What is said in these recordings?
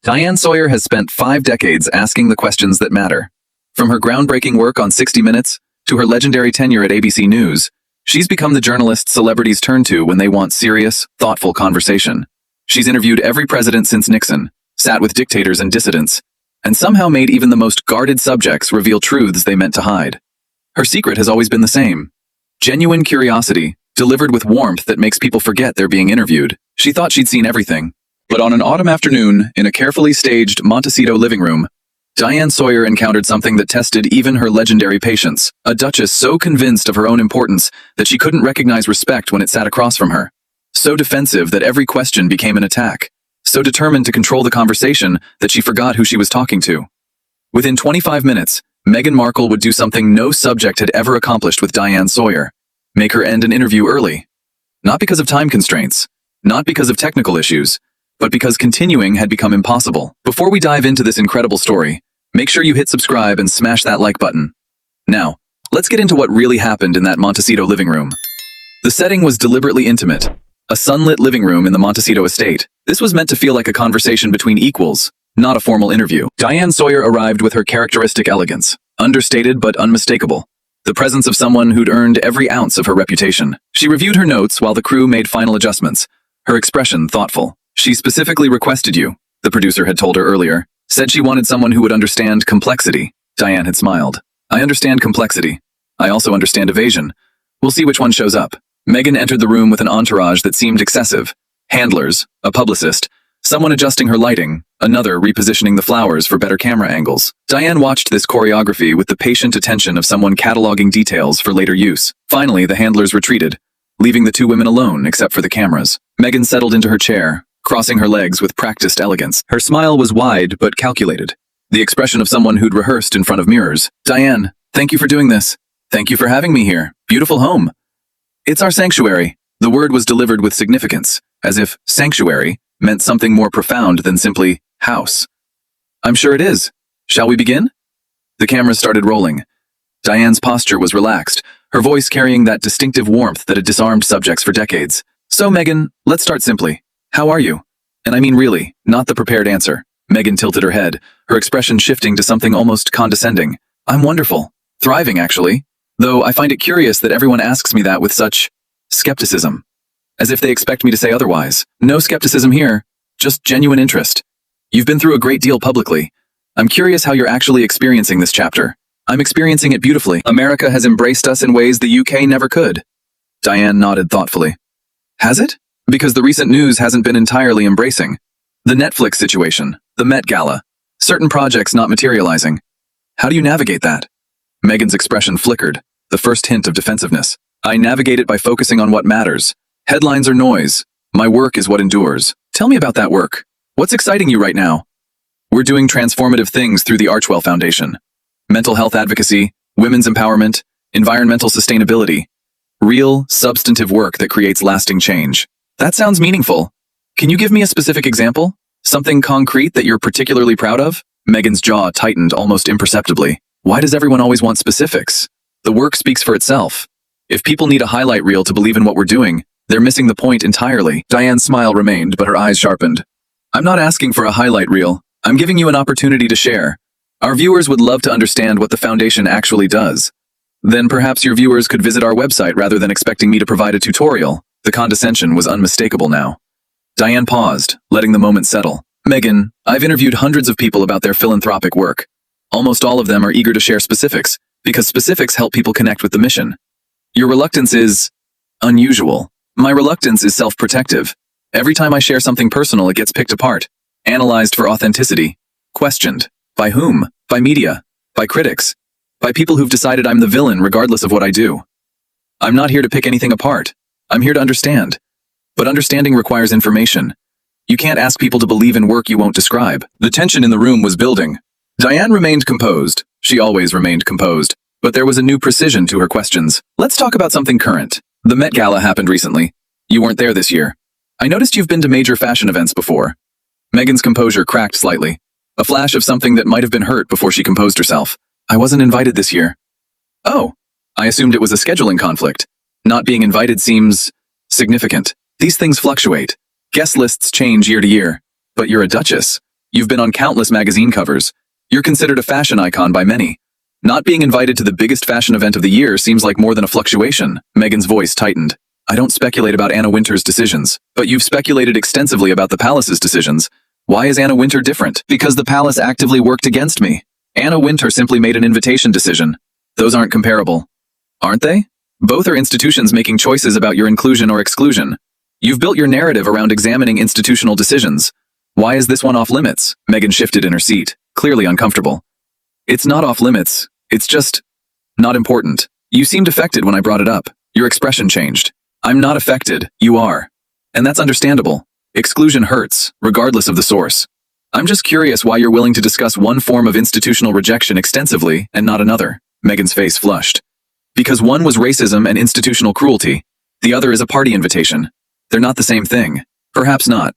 Diane Sawyer has spent 5 decades asking the questions that matter. From her groundbreaking work on 60 Minutes to her legendary tenure at ABC News, she's become the journalist celebrities turn to when they want serious, thoughtful conversation. She's interviewed every president since Nixon, sat with dictators and dissidents, and somehow made even the most guarded subjects reveal truths they meant to hide. Her secret has always been the same: genuine curiosity, delivered with warmth that makes people forget they're being interviewed. She thought she'd seen everything. But on an autumn afternoon, in a carefully staged Montecito living room, Diane Sawyer encountered something that tested even her legendary patience. A duchess so convinced of her own importance that she couldn't recognize respect when it sat across from her. So defensive that every question became an attack. So determined to control the conversation that she forgot who she was talking to. Within 25 minutes, Meghan Markle would do something no subject had ever accomplished with Diane Sawyer: make her end an interview early. Not because of time constraints, not because of technical issues, but because continuing had become impossible. Before we dive into this incredible story, make sure you hit subscribe and smash that like button. Now, let's get into what really happened in that Montecito living room. The setting was deliberately intimate. A sunlit living room in the Montecito estate. This was meant to feel like a conversation between equals, not a formal interview. Diane Sawyer arrived with her characteristic elegance, understated but unmistakable. The presence of someone who'd earned every ounce of her reputation. She reviewed her notes while the crew made final adjustments, her expression thoughtful. She specifically requested you, the producer had told her earlier. Said she wanted someone who would understand complexity. Diane had smiled. I understand complexity. I also understand evasion. We'll see which one shows up. Meghan entered the room with an entourage that seemed excessive. Handlers, a publicist, someone adjusting her lighting, another repositioning the flowers for better camera angles. Diane watched this choreography with the patient attention of someone cataloging details for later use. Finally, the handlers retreated, leaving the two women alone except for the cameras. Meghan settled into her chair, crossing her legs with practiced elegance. Her smile was wide but calculated, the expression of someone who'd rehearsed in front of mirrors. Diane, thank you for doing this. Thank you for having me here. Beautiful home. It's our sanctuary. The word was delivered with significance, as if sanctuary meant something more profound than simply house. I'm sure it is. Shall we begin? The cameras started rolling. Diane's posture was relaxed, her voice carrying that distinctive warmth that had disarmed subjects for decades. So Meghan, let's start simply. How are you? And I mean really, not the prepared answer. Meghan tilted her head, her expression shifting to something almost condescending. I'm wonderful. Thriving, actually. Though I find it curious that everyone asks me that with such skepticism. As if they expect me to say otherwise. No skepticism here, just genuine interest. You've been through a great deal publicly. I'm curious how you're actually experiencing this chapter. I'm experiencing it beautifully. America has embraced us in ways the UK never could. Diane nodded thoughtfully. Has it? Because the recent news hasn't been entirely embracing. The Netflix situation, the Met Gala, certain projects not materializing. How do you navigate that? Meghan's expression flickered, the first hint of defensiveness. I navigate it by focusing on what matters. Headlines are noise. My work is what endures. Tell me about that work. What's exciting you right now? We're doing transformative things through the Archwell Foundation. Mental health advocacy, women's empowerment, environmental sustainability. Real, substantive work that creates lasting change. That sounds meaningful. Can you give me a specific example? Something concrete that you're particularly proud of? Meghan's jaw tightened almost imperceptibly. Why does everyone always want specifics? The work speaks for itself. If people need a highlight reel to believe in what we're doing, they're missing the point entirely. Diane's smile remained, but her eyes sharpened. I'm not asking for a highlight reel. I'm giving you an opportunity to share. Our viewers would love to understand what the foundation actually does. Then perhaps your viewers could visit our website rather than expecting me to provide a tutorial. The condescension was unmistakable now. Diane paused, letting the moment settle. Meghan, I've interviewed hundreds of people about their philanthropic work. Almost all of them are eager to share specifics, because specifics help people connect with the mission. Your reluctance is unusual. My reluctance is self-protective. Every time I share something personal, it gets picked apart, analyzed for authenticity, questioned. By whom? By media, by critics, by people who've decided I'm the villain regardless of what I do. I'm not here to pick anything apart. I'm here to understand. But understanding requires information. You can't ask people to believe in work you won't describe. The tension in the room was building. Diane remained composed. She always remained composed. But there was a new precision to her questions. Let's talk about something current. The Met Gala happened recently. You weren't there this year. I noticed you've been to major fashion events before. Meghan's composure cracked slightly. A flash of something that might have been hurt before she composed herself. I wasn't invited this year. Oh, I assumed it was a scheduling conflict. Not being invited seems significant. These things fluctuate. Guest lists change year to year. But you're a duchess. You've been on countless magazine covers. You're considered a fashion icon by many. Not being invited to the biggest fashion event of the year seems like more than a fluctuation. Meghan's voice tightened. I don't speculate about Anna Wintour's decisions, but you've speculated extensively about the palace's decisions. Why is Anna Wintour different? Because the palace actively worked against me. Anna Wintour simply made an invitation decision. Those aren't comparable. Aren't they? Both are institutions making choices about your inclusion or exclusion. You've built your narrative around examining institutional decisions. Why is this one off limits? Meghan shifted in her seat, clearly uncomfortable. It's not off limits. It's just not important. You seemed affected when I brought it up. Your expression changed. I'm not affected. You are. And that's understandable. Exclusion hurts, regardless of the source. I'm just curious why you're willing to discuss one form of institutional rejection extensively and not another. Meghan's face flushed. Because one was racism and institutional cruelty. The other is a party invitation. They're not the same thing. Perhaps not.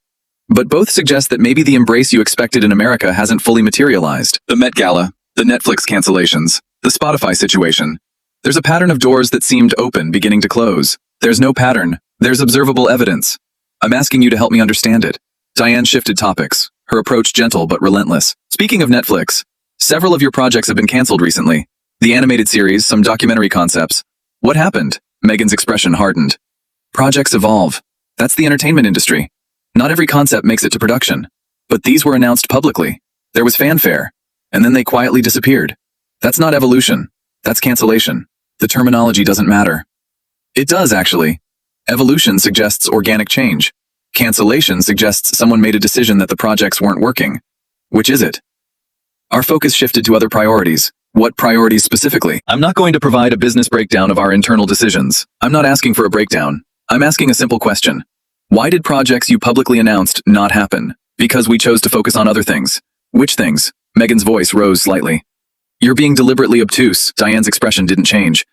But both suggest that maybe the embrace you expected in America hasn't fully materialized. The Met Gala, the Netflix cancellations, the Spotify situation. There's a pattern of doors that seemed open beginning to close. There's no pattern. There's observable evidence. I'm asking you to help me understand it. Diane shifted topics, her approach gentle but relentless. Speaking of Netflix, several of your projects have been canceled recently. The animated series, some documentary concepts. What happened? Meghan's expression hardened. Projects evolve. That's the entertainment industry. Not every concept makes it to production. But these were announced publicly. There was fanfare. And then they quietly disappeared. That's not evolution. That's cancellation. The terminology doesn't matter. It does, actually. Evolution suggests organic change. Cancellation suggests someone made a decision that the projects weren't working. Which is it? Our focus shifted to other priorities. What priorities specifically? I'm not going to provide a business breakdown of our internal decisions. I'm not asking for a breakdown. I'm asking a simple question. Why did projects you publicly announced not happen? Because we chose to focus on other things. Which things? Meghan's voice rose slightly. You're being deliberately obtuse. Diane's expression didn't change.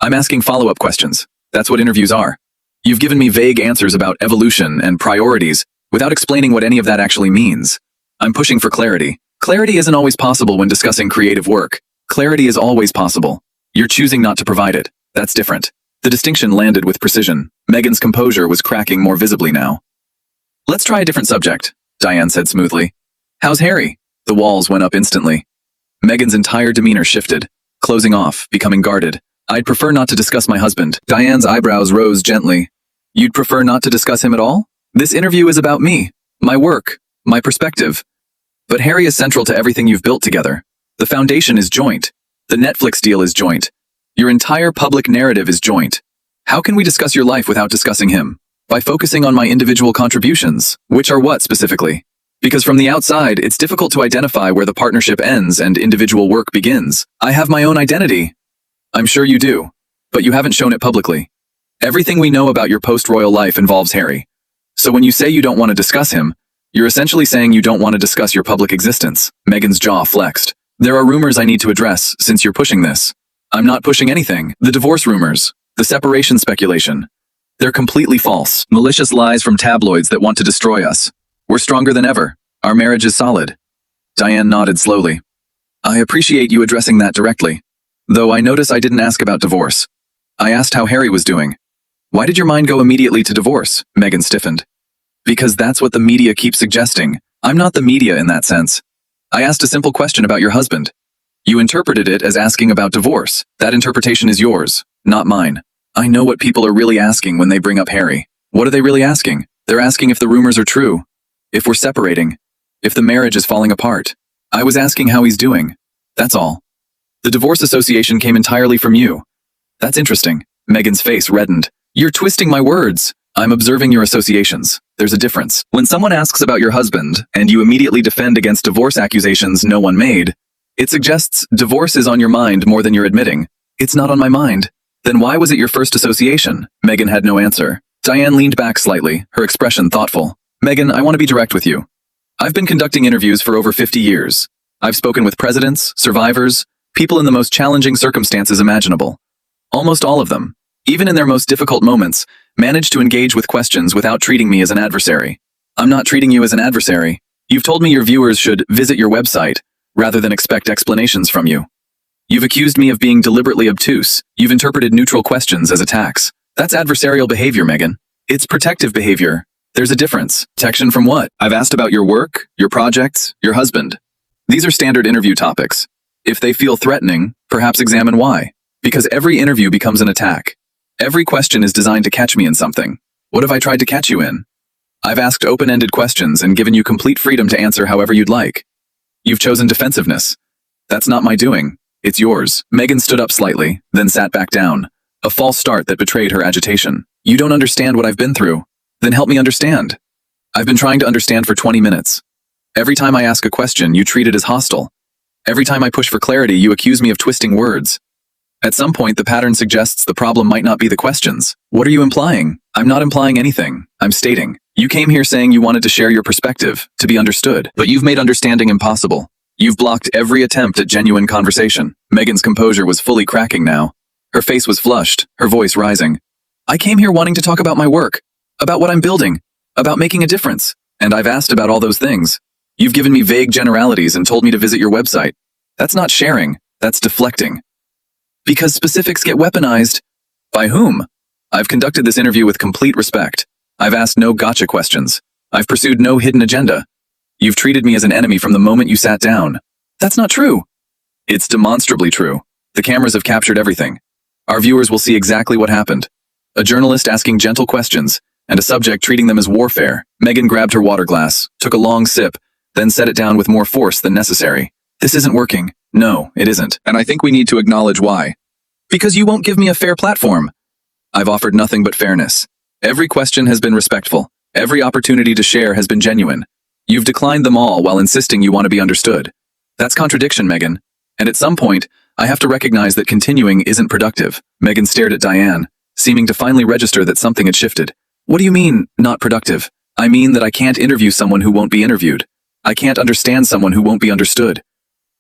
I'm asking follow-up questions. That's what interviews are. You've given me vague answers about evolution and priorities without explaining what any of that actually means. I'm pushing for clarity. Clarity isn't always possible when discussing creative work. Clarity is always possible. You're choosing not to provide it. That's different. The distinction landed with precision. Meghan's composure was cracking more visibly now. Let's try a different subject, Diane said smoothly. How's Harry? The walls went up instantly. Meghan's entire demeanor shifted, closing off, becoming guarded. I'd prefer not to discuss my husband. Diane's eyebrows rose gently. You'd prefer not to discuss him at all? This interview is about me, my work, my perspective. But Harry is central to everything you've built together. The foundation is joint. The Netflix deal is joint. Your entire public narrative is joint. How can we discuss your life without discussing him? By focusing on my individual contributions, which are what specifically? Because from the outside, it's difficult to identify where the partnership ends and individual work begins. I have my own identity. I'm sure you do, but you haven't shown it publicly. Everything we know about your post-royal life involves Harry. So when you say you don't want to discuss him, you're essentially saying you don't want to discuss your public existence. Meghan's jaw flexed. There are rumors I need to address since you're pushing this. I'm not pushing anything. The divorce rumors, the separation speculation. They're completely false. Malicious lies from tabloids that want to destroy us. We're stronger than ever. Our marriage is solid. Diane nodded slowly. I appreciate you addressing that directly. Though I notice I didn't ask about divorce. I asked how Harry was doing. Why did your mind go immediately to divorce? Meghan stiffened. Because that's what the media keeps suggesting. I'm not the media in that sense. I asked a simple question about your husband. You interpreted it as asking about divorce. That interpretation is yours, not mine. I know what people are really asking when they bring up Harry. What are they really asking? They're asking if the rumors are true. If we're separating. If the marriage is falling apart. I was asking how he's doing. That's all. The divorce association came entirely from you. That's interesting. Meghan's face reddened. You're twisting my words. I'm observing your associations. There's a difference. When someone asks about your husband, and you immediately defend against divorce accusations no one made, it suggests divorce is on your mind more than you're admitting. It's not on my mind. Then why was it your first association? Meghan had no answer. Diane leaned back slightly, her expression thoughtful. Meghan, I want to be direct with you. I've been conducting interviews for over 50 years. I've spoken with presidents, survivors, people in the most challenging circumstances imaginable. Almost all of them, even in their most difficult moments, managed to engage with questions without treating me as an adversary. I'm not treating you as an adversary. You've told me your viewers should visit your website, rather than expect explanations from you. You've accused me of being deliberately obtuse. You've interpreted neutral questions as attacks. That's adversarial behavior, Meghan. It's protective behavior. There's a difference. Protection from what? I've asked about your work, your projects, your husband. These are standard interview topics. If they feel threatening, perhaps examine why. Because every interview becomes an attack. Every question is designed to catch me in something. What have I tried to catch you in? I've asked open-ended questions and given you complete freedom to answer however you'd like. You've chosen defensiveness. That's not my doing. It's yours. Meghan stood up slightly, then sat back down. A false start that betrayed her agitation. You don't understand what I've been through. Then help me understand. I've been trying to understand for 20 minutes. Every time I ask a question, you treat it as hostile. Every time I push for clarity, you accuse me of twisting words. At some point, the pattern suggests the problem might not be the questions. What are you implying? I'm not implying anything. I'm stating. You came here saying you wanted to share your perspective, to be understood, but you've made understanding impossible. You've blocked every attempt at genuine conversation. Meghan's composure was fully cracking now. Her face was flushed, her voice rising. I came here wanting to talk about my work, about what I'm building, about making a difference, and I've asked about all those things. You've given me vague generalities and told me to visit your website. That's not sharing, that's deflecting. Because specifics get weaponized. By whom? I've conducted this interview with complete respect. I've asked no gotcha questions. I've pursued no hidden agenda. You've treated me as an enemy from the moment you sat down. That's not true. It's demonstrably true. The cameras have captured everything. Our viewers will see exactly what happened. A journalist asking gentle questions, and a subject treating them as warfare. Meghan grabbed her water glass, took a long sip, then set it down with more force than necessary. This isn't working. No, it isn't. And I think we need to acknowledge why. Because you won't give me a fair platform. I've offered nothing but fairness. Every question has been respectful. Every opportunity to share has been genuine. You've declined them all while insisting you want to be understood. That's contradiction, Meghan. And at some point, I have to recognize that continuing isn't productive. Meghan stared at Diane, seeming to finally register that something had shifted. What do you mean, not productive? I mean that I can't interview someone who won't be interviewed. I can't understand someone who won't be understood.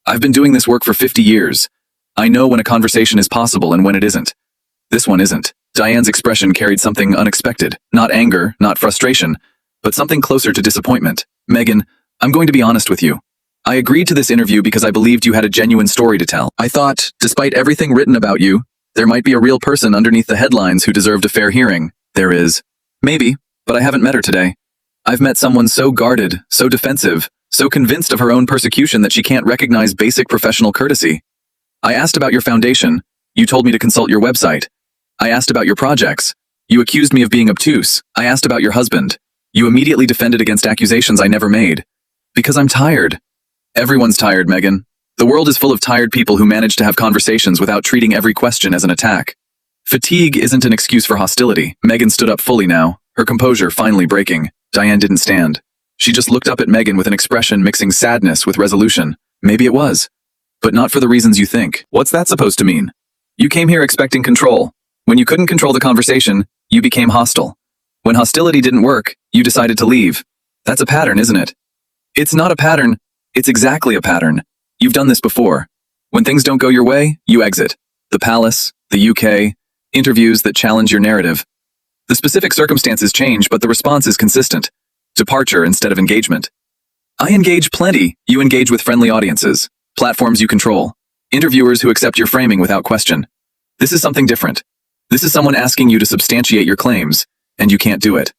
I've been doing this work for 50 years. I know when a conversation is possible and when it isn't. This one isn't. Diane's expression carried something unexpected. Not anger, not frustration, but something closer to disappointment. Meghan, I'm going to be honest with you. I agreed to this interview because I believed you had a genuine story to tell. I thought, despite everything written about you, there might be a real person underneath the headlines who deserved a fair hearing. There is. Maybe, but I haven't met her today. I've met someone so guarded, so defensive, so convinced of her own persecution that she can't recognize basic professional courtesy. I asked about your foundation. You told me to consult your website. I asked about your projects. You accused me of being obtuse. I asked about your husband. You immediately defended against accusations I never made. Because I'm tired. Everyone's tired, Meghan. The world is full of tired people who manage to have conversations without treating every question as an attack. Fatigue isn't an excuse for hostility. Meghan stood up fully now, her composure finally breaking. Diane didn't stand. She just looked up at Meghan with an expression mixing sadness with resolution. Maybe it was. But not for the reasons you think. What's that supposed to mean? You came here expecting control. When you couldn't control the conversation, you became hostile. When hostility didn't work, you decided to leave. That's a pattern, isn't it? It's not a pattern. It's exactly a pattern. You've done this before. When things don't go your way, you exit. The palace, the UK, interviews that challenge your narrative. The specific circumstances change, but the response is consistent. Departure instead of engagement. I engage plenty. You engage with friendly audiences. Platforms you control. Interviewers who accept your framing without question. This is something different. This is someone asking you to substantiate your claims, and you can't do it.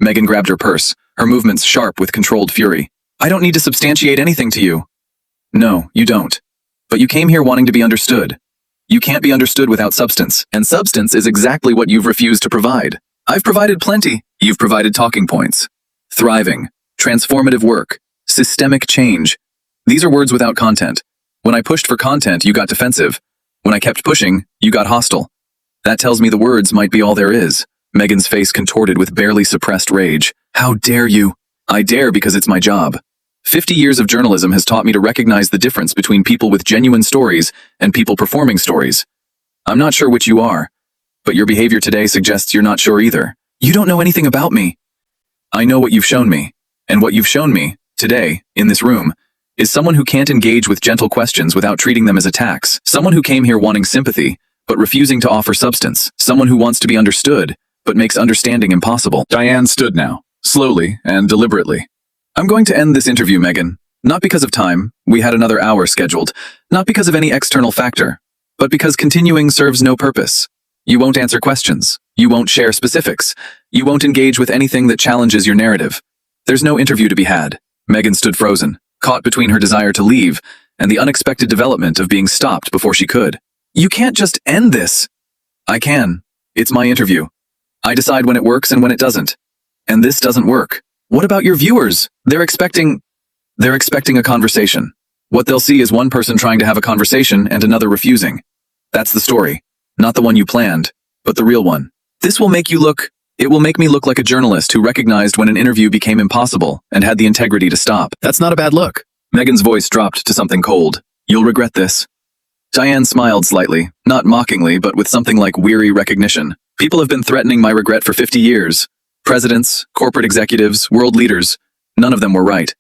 Meghan grabbed her purse, her movements sharp with controlled fury. I don't need to substantiate anything to you. No, you don't. But you came here wanting to be understood. You can't be understood without substance, and substance is exactly what you've refused to provide. I've provided plenty. You've provided talking points. Thriving, transformative work, systemic change. These are words without content. When I pushed for content, you got defensive. When I kept pushing, you got hostile. That tells me the words might be all there is. Meghan's face contorted with barely suppressed rage. How dare you? I dare because it's my job. 50 years of journalism has taught me to recognize the difference between people with genuine stories and people performing stories. I'm not sure which you are, but your behavior today suggests you're not sure either. You don't know anything about me. I know what you've shown me, and what you've shown me, today, in this room, is someone who can't engage with gentle questions without treating them as attacks. Someone who came here wanting sympathy, but refusing to offer substance. Someone who wants to be understood, but makes understanding impossible. Diane stood now, slowly and deliberately. I'm going to end this interview, Meghan. Not because of time, we had another hour scheduled. Not because of any external factor, but because continuing serves no purpose. You won't answer questions. You won't share specifics. You won't engage with anything that challenges your narrative. There's no interview to be had. Meghan stood frozen, caught between her desire to leave and the unexpected development of being stopped before she could. You can't just end this. I can. It's my interview. I decide when it works and when it doesn't. And this doesn't work. What about your viewers? They're expecting a conversation. What they'll see is one person trying to have a conversation and another refusing. That's the story. Not the one you planned, but the real one. It will make me look like a journalist who recognized when an interview became impossible and had the integrity to stop. That's not a bad look. Meghan's voice dropped to something cold. You'll regret this. Diane smiled slightly, not mockingly, but with something like weary recognition. People have been threatening my regret for 50 years. Presidents, corporate executives, world leaders. None of them were right.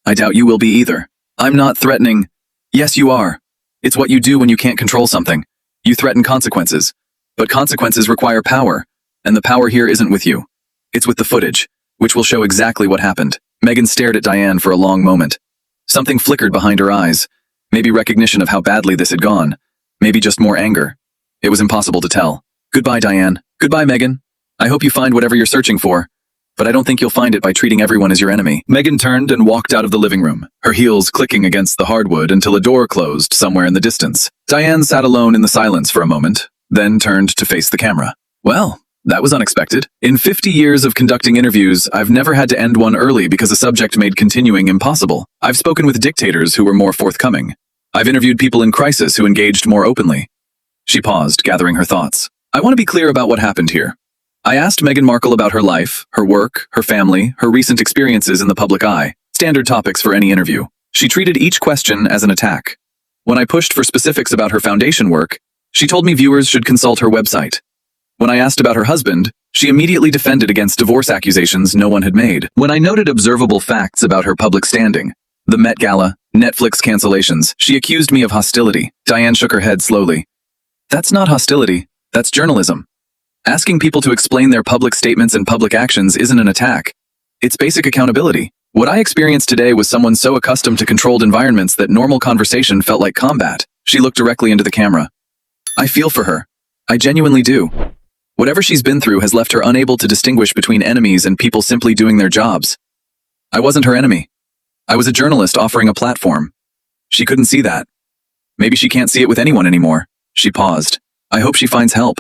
I doubt you will be either. I'm not threatening. Yes, you are. It's what you do when you can't control something. You threaten consequences. But consequences require power, and the power here isn't with you. It's with the footage, which will show exactly what happened. Meghan stared at Diane for a long moment. Something flickered behind her eyes. Maybe recognition of how badly this had gone. Maybe just more anger. It was impossible to tell. Goodbye, Diane. Goodbye, Meghan. I hope you find whatever you're searching for. But I don't think you'll find it by treating everyone as your enemy. Meghan turned and walked out of the living room, her heels clicking against the hardwood until a door closed somewhere in the distance. Diane sat alone in the silence for a moment, then turned to face the camera. Well, that was unexpected. In 50 years of conducting interviews, I've never had to end one early because a subject made continuing impossible. I've spoken with dictators who were more forthcoming. I've interviewed people in crisis who engaged more openly. She paused, gathering her thoughts. I want to be clear about what happened here. I asked Meghan Markle about her life, her work, her family, her recent experiences in the public eye. Standard topics for any interview. She treated each question as an attack. When I pushed for specifics about her foundation work, she told me viewers should consult her website. When I asked about her husband, she immediately defended against divorce accusations no one had made. When I noted observable facts about her public standing, the Met Gala, Netflix cancellations, she accused me of hostility. Diane shook her head slowly. That's not hostility, that's journalism. Asking people to explain their public statements and public actions isn't an attack. It's basic accountability. What I experienced today was someone so accustomed to controlled environments that normal conversation felt like combat. She looked directly into the camera. I feel for her. I genuinely do. Whatever she's been through has left her unable to distinguish between enemies and people simply doing their jobs. I wasn't her enemy. I was a journalist offering a platform. She couldn't see that. Maybe she can't see it with anyone anymore. She paused. I hope she finds help.